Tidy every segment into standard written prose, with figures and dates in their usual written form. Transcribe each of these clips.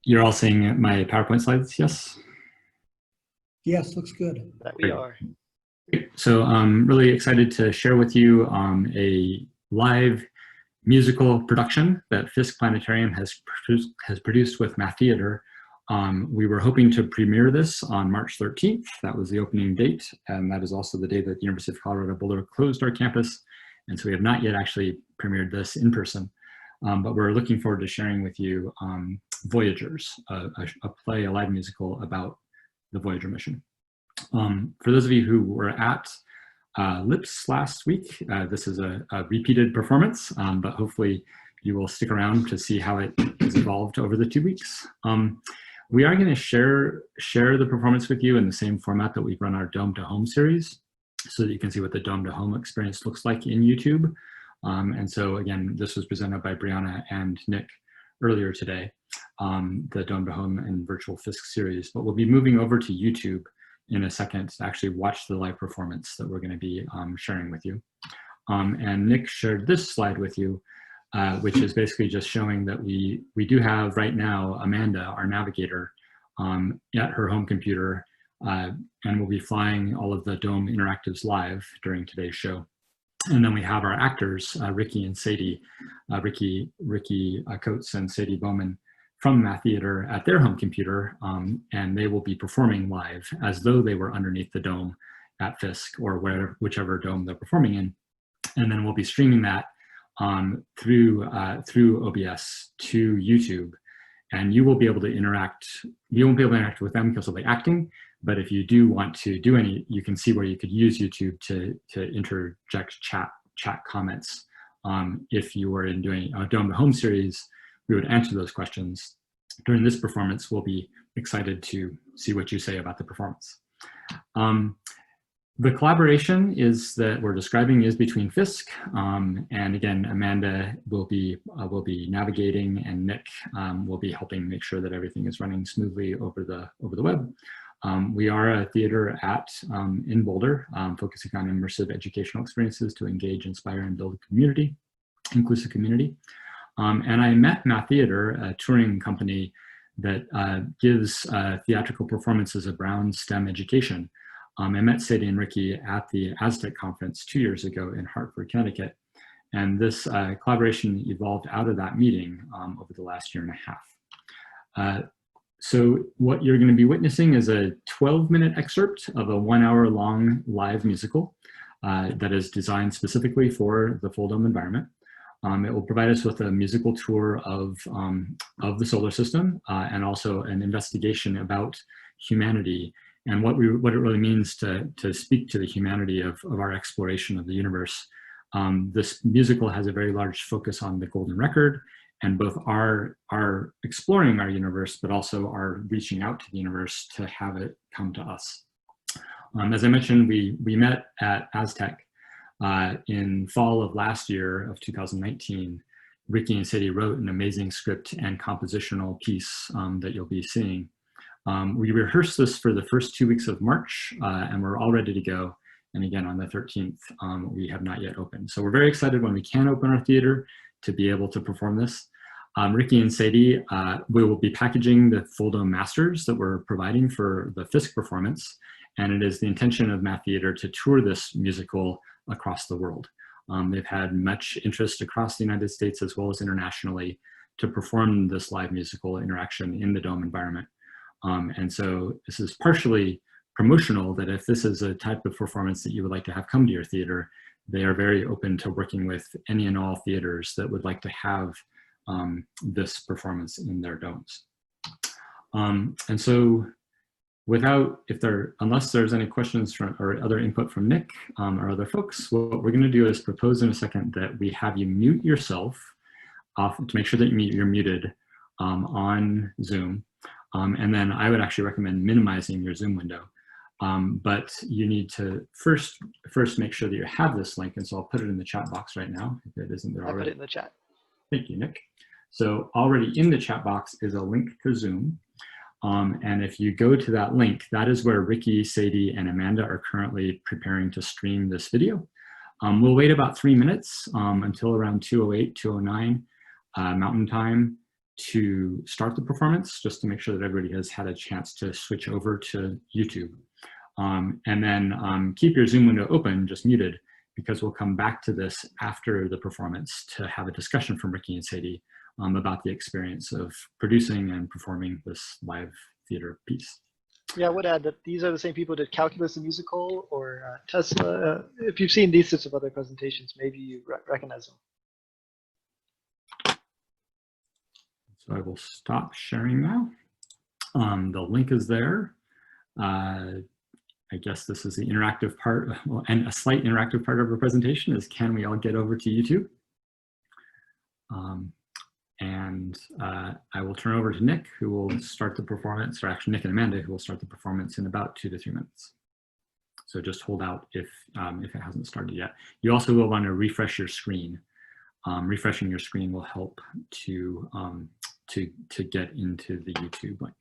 You're all seeing my PowerPoint slides, yes? Yes, looks good. That we are. Great. So I'm really excited to share with you a live musical production that Fisk Planetarium has produced with Math Theater. We were hoping to premiere this on March 13th. That was the opening date, and that is also the day that the University of Colorado Boulder closed our campus. And so we have not yet actually premiered this in person. But we're looking forward to sharing with you Voyagers, a play, a live musical about the Voyager mission. For those of you who were at LIPS last week, this is a repeated performance, but hopefully you will stick around to see how it has evolved over the 2 weeks. We are going to share the performance with you in the same format that we've run our Dome to Home series, so that you can see what the Dome to Home experience looks like in YouTube. And so again, this was presented by Brianna and Nick earlier today, the Dome to Home and Virtual Fisk series, but we'll be moving over to YouTube in a second to actually watch the live performance that we're going to be sharing with you. And Nick shared this slide with you, which is basically just showing that we do have right now Amanda, our navigator, at her home computer, and we'll be flying all of the Dome interactives live during today's show. And then we have our actors, Ricky and Sadie, Ricky Coates and Sadie Bowman from Math Theater at their home computer, and they will be performing live as though they were underneath the dome at Fisk or whichever dome they're performing in. And then we'll be streaming that through OBS to YouTube. And you will be able to interact, you won't be able to interact with them because they'll be acting, but if you do want to do any, you can see where you could use YouTube to interject chat comments. If you were doing a Dome to Home series, we would answer those questions. During this performance, we'll be excited to see what you say about the performance. The collaboration that we're describing is between Fisk, and again, Amanda will be navigating, and Nick will be helping make sure that everything is running smoothly over the web. We are a theater in Boulder, focusing on immersive educational experiences to engage, inspire, and build a community, inclusive community. And I met Math Theater, a touring company that gives theatrical performances around STEM education. I met Sadie and Ricky at the Aztec conference 2 years ago in Hartford, Connecticut. And this collaboration evolved out of that meeting over the last year and a half. So what you're going to be witnessing is a 12-minute excerpt of a 1 hour long live musical that is designed specifically for the Fulldome environment. It will provide us with a musical tour of the solar system and also an investigation about humanity and what it really means to speak to the humanity of our exploration of the universe. This musical has a very large focus on the golden record, and both are exploring our universe, but also are reaching out to the universe to have it come to us. As I mentioned, we met at Aztec in fall of last year of 2019. Ricky and Sadie wrote an amazing script and compositional piece that you'll be seeing. We rehearsed this for the first 2 weeks of March, and we're all ready to go. And again, on the 13th, we have not yet opened. So we're very excited when we can open our theater to be able to perform this. Ricky and Sadie, we will be packaging the Fulldome Masters that we're providing for the Fisk performance. And it is the intention of Math Theater to tour this musical across the world. They've had much interest across the United States as well as internationally to perform this live musical interaction in the Dome environment. And so this is partially promotional, that if this is a type of performance that you would like to have come to your theater, they are very open to working with any and all theaters that would like to have this performance in their domes. And so unless there's any questions or other input from Nick or other folks, what we're going to do is propose in a second that we have you mute yourself off to make sure that you're muted on Zoom. And then I would actually recommend minimizing your Zoom window. But you need to first make sure that you have this link, and so I'll put it in the chat box right now if it isn't there already. I'll put it in the chat. Thank you, Nick. So already in the chat box is a link to Zoom. And if you go to that link, that is where Ricky, Sadie, and Amanda are currently preparing to stream this video. We'll wait about 3 minutes until around 2:08, 2:09 Mountain Time to start the performance, just to make sure that everybody has had a chance to switch over to YouTube. And then keep your Zoom window open, just muted, because we'll come back to this after the performance to have a discussion from Ricky and Sadie about the experience of producing and performing this live theater piece. Yeah, I would add that these are the same people that Calculus the Musical or Tesla. If you've seen these sorts of other presentations, maybe you recognize them. So I will stop sharing now. The link is there. I guess this is the interactive part, and a slight interactive part of our presentation is, can we all get over to YouTube? I will turn over to Nick, who will start the performance, or actually Nick and Amanda, who will start the performance in about 2 to 3 minutes. So just hold out if it hasn't started yet. You also will want to refresh your screen. Refreshing your screen will help to get into the YouTube link.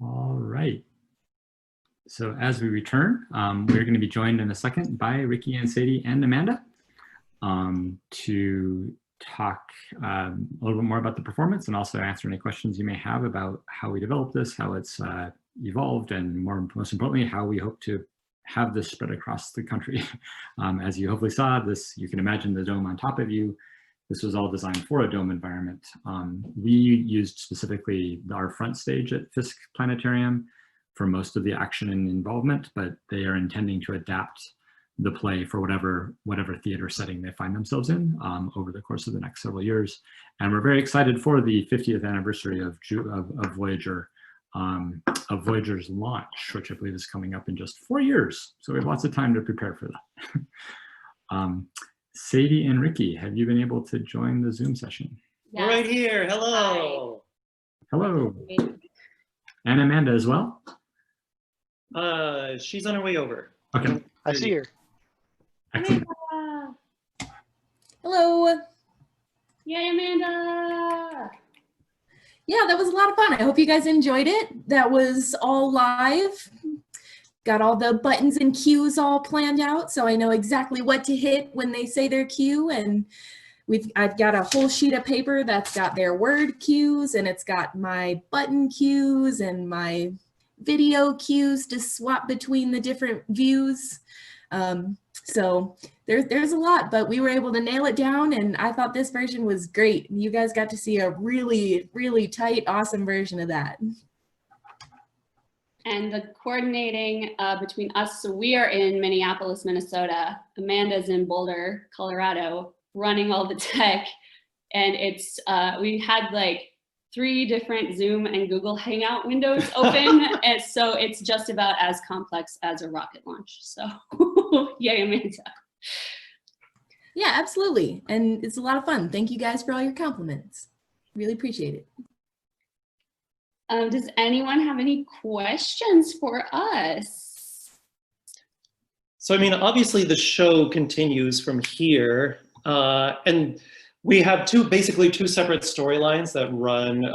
All right. So as we return, we're going to be joined in a second by Ricky and Sadie and Amanda to talk a little bit more about the performance and also answer any questions you may have about how we developed this, how it's evolved, and most importantly, how we hope to have this spread across the country. As you hopefully saw, this, you can imagine the dome on top of you. This was all designed for a dome environment. We used specifically our front stage at Fisk Planetarium for most of the action and involvement, but they are intending to adapt the play for whatever theater setting they find themselves in over the course of the next several years. And we're very excited for the 50th anniversary of Voyager's launch, which I believe is coming up in just 4 years. So we have lots of time to prepare for that. Sadie and Ricky, have you been able to join the Zoom session? Yes. We're right here. Hello. Hi. Hello. And Amanda as well? She's on her way over. Okay. I see her. Excellent. Hello. Yay, Amanda. Yeah, that was a lot of fun. I hope you guys enjoyed it. That was all live. Got all the buttons and cues all planned out, so I know exactly what to hit when they say their cue. And I've got a whole sheet of paper that's got their word cues, and it's got my button cues and my video cues to swap between the different views. So there's a lot, but we were able to nail it down, and I thought this version was great. You guys got to see a really, really tight, awesome version of that. And the coordinating between us, so we are in Minneapolis, Minnesota. Amanda's in Boulder, Colorado, running all the tech. And it's, we had like 3 different Zoom and Google Hangout windows open. And so it's just about as complex as a rocket launch. So yay, Amanda. Yeah, absolutely. And it's a lot of fun. Thank you guys for all your compliments. Really appreciate it. Does anyone have any questions for us? So, I mean, obviously the show continues from here. And we have basically two separate storylines that run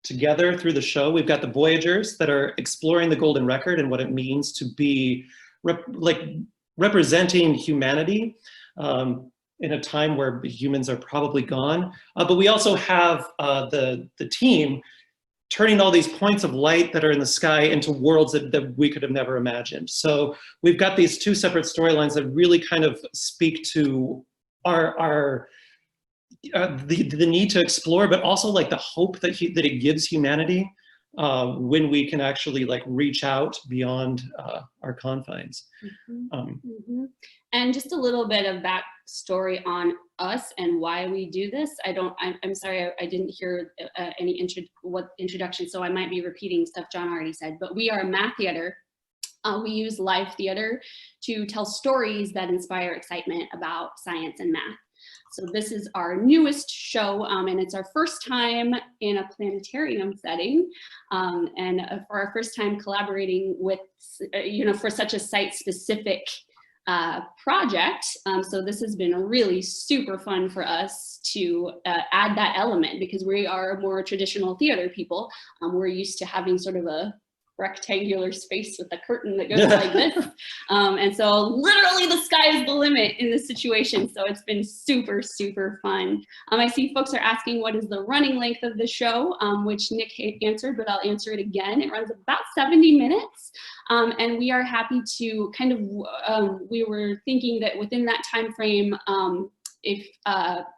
together through the show. We've got the Voyagers that are exploring the Golden Record and what it means to be representing humanity in a time where humans are probably gone. But we also have the team turning all these points of light that are in the sky into worlds that we could have never imagined. So we've got these two separate storylines that really kind of speak to the need to explore, but also like the hope that it gives humanity when we can actually like reach out beyond our confines. And just a little bit of backstory on us and why we do this. I'm sorry, I didn't hear any introduction, so I might be repeating stuff John already said, but we are a math theater. We use live theater to tell stories that inspire excitement about science and math. So this is our newest show, and it's our first time in a planetarium setting, and for our first time collaborating with, for such a site-specific project. So this has been really super fun for us to add that element, because we are more traditional theater people. We're used to having sort of a rectangular space with a curtain that goes like this. And so literally the sky is the limit in this situation. So it's been super, super fun. I see folks are asking what is the running length of the show, which Nick answered, but I'll answer it again. It runs about 70 minutes. And we are happy to kind of, we were thinking that within that time frame, if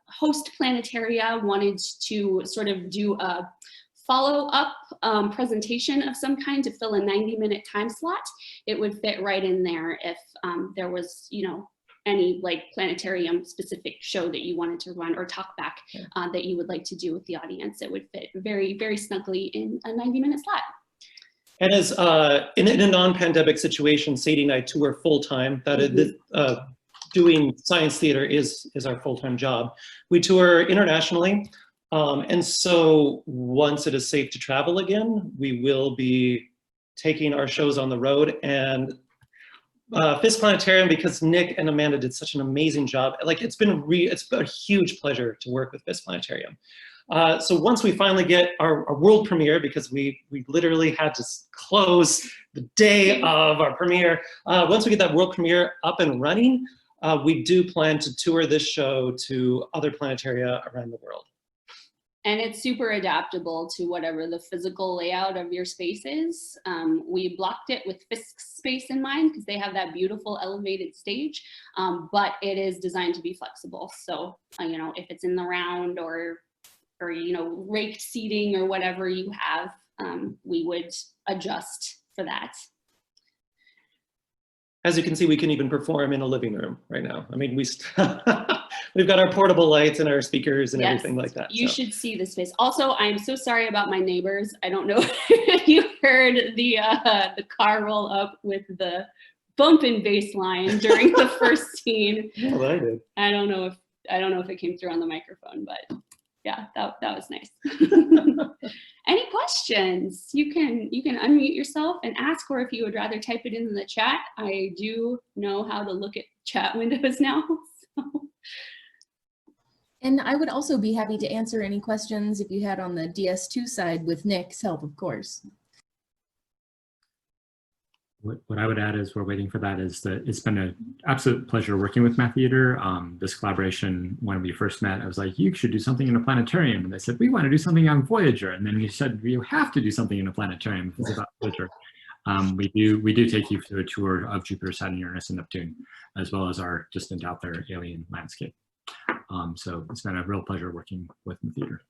host planetaria wanted to sort of do a follow-up presentation of some kind to fill a 90-minute time slot, it would fit right in there if there was, any like planetarium specific show that you wanted to run or talk back that you would like to do with the audience. It would fit very, very snugly in a 90-minute slot. And as in a non-pandemic situation, Sadie and I tour full-time. That is, doing science theater is our full-time job. We tour internationally. And so once it is safe to travel again, we will be taking our shows on the road. And Fisk Planetarium, because Nick and Amanda did such an amazing job, like it's been a huge pleasure to work with Fisk Planetarium. So once we finally get our world premiere, because we literally had to close the day of our premiere, once we get that world premiere up and running, we do plan to tour this show to other planetaria around the world. And it's super adaptable to whatever the physical layout of your space is. We blocked it with Fisk's space in mind because they have that beautiful elevated stage, but it is designed to be flexible. So, you know, if it's in the round or you know, raked seating or whatever you have, we would adjust for that. As you can see, we can even perform in a living room right now. I mean, we've got our portable lights and our speakers and everything like that. You should see the space. Also, I'm so sorry about my neighbors. I don't know if you heard the car roll up with the bumping bass line during the first scene. Well, I did. I don't know if it came through on the microphone, but yeah, that was nice. Any questions? You can unmute yourself and ask, or if you would rather type it in the chat. I do know how to look at chat windows now. So. And I would also be happy to answer any questions if you had on the DS2 side with Nick's help, of course. What I would add is we're waiting for that is that it's been an absolute pleasure working with Math Theater. This collaboration, when we first met, I was like, you should do something in a planetarium. And they said, we want to do something on Voyager. And then you said, you have to do something in a planetarium if it's about Voyager. We do take you through a tour of Jupiter, Saturn, Uranus, and Neptune, as well as our distant out there alien landscape. So it's been a real pleasure working with the theater.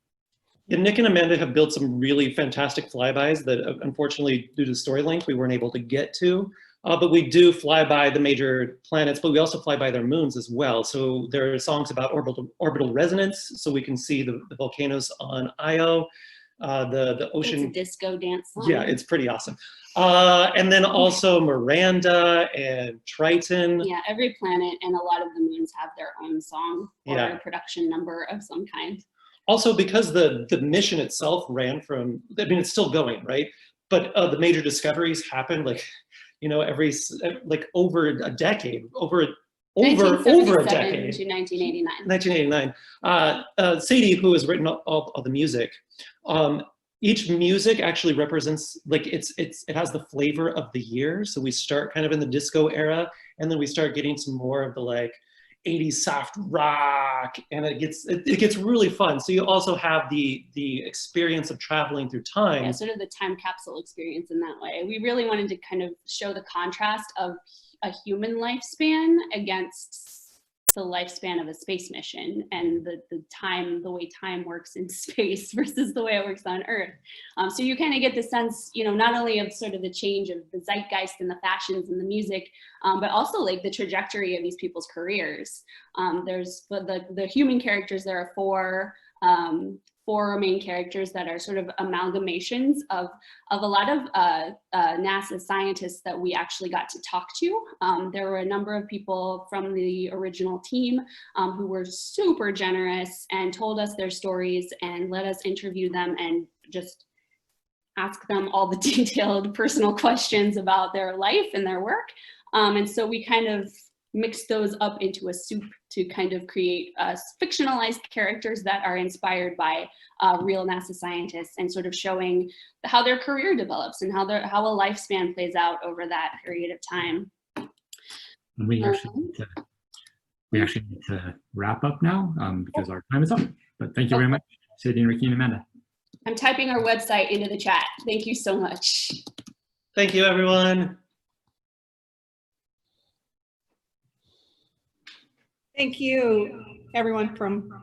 Yeah, Nick and Amanda have built some really fantastic flybys that unfortunately, due to story length, we weren't able to get to. But we do fly by the major planets, but we also fly by their moons as well. So there are songs about orbital resonance, so we can see the volcanoes on Io, the ocean. It's a disco dance song. Yeah, it's pretty awesome. And then also Miranda and Triton. Yeah, every planet and a lot of the moons have their own song or Yeah. a production number of some kind. Also, because the mission itself ran from, I mean, it's still going, right? But the major discoveries happened like, you know, like over a decade, over a decade. 1977 to 1989. 1989. Sadie, who has written all the music, each music actually represents, like, it has the flavor of the year. So we start kind of in the disco era, and then we start getting some more of the like 80s soft rock, and it gets really fun. So you also have the experience of traveling through time. Yeah, sort of the time capsule experience in that way. We really wanted to kind of show the contrast of a human lifespan against the lifespan of a space mission, and the way time works in space versus the way it works on Earth. So you kind of get the sense, you know, not only of sort of the change of the zeitgeist and the fashions and the music, but also like the trajectory of these people's careers. There's the human characters. There are four main characters that are sort of amalgamations of a lot of NASA scientists that we actually got to talk to. There were a number of people from the original team who were super generous and told us their stories and let us interview them and just ask them all the detailed personal questions about their life and their work. And so we kind of mix those up into a soup to kind of create fictionalized characters that are inspired by real NASA scientists and sort of showing how their career develops and how a lifespan plays out over that period of time. And we actually need to wrap up now because our time is up. But thank you very much, Sadie and Ricky and Amanda. I'm typing our website into the chat. Thank you so much. Thank you, everyone. Thank you, everyone from.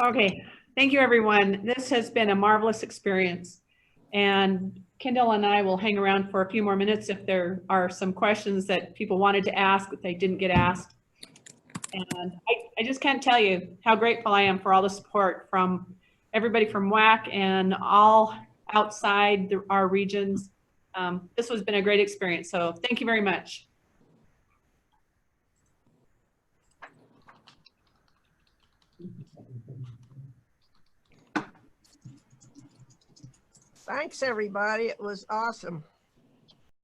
Okay, thank you, everyone. This has been a marvelous experience. And Kendall and I will hang around for a few more minutes if there are some questions that people wanted to ask that they didn't get asked. And I just can't tell you how grateful I am for all the support from everybody from WAC and all outside our regions. This has been a great experience, so thank you very much. Thanks, everybody. It was awesome.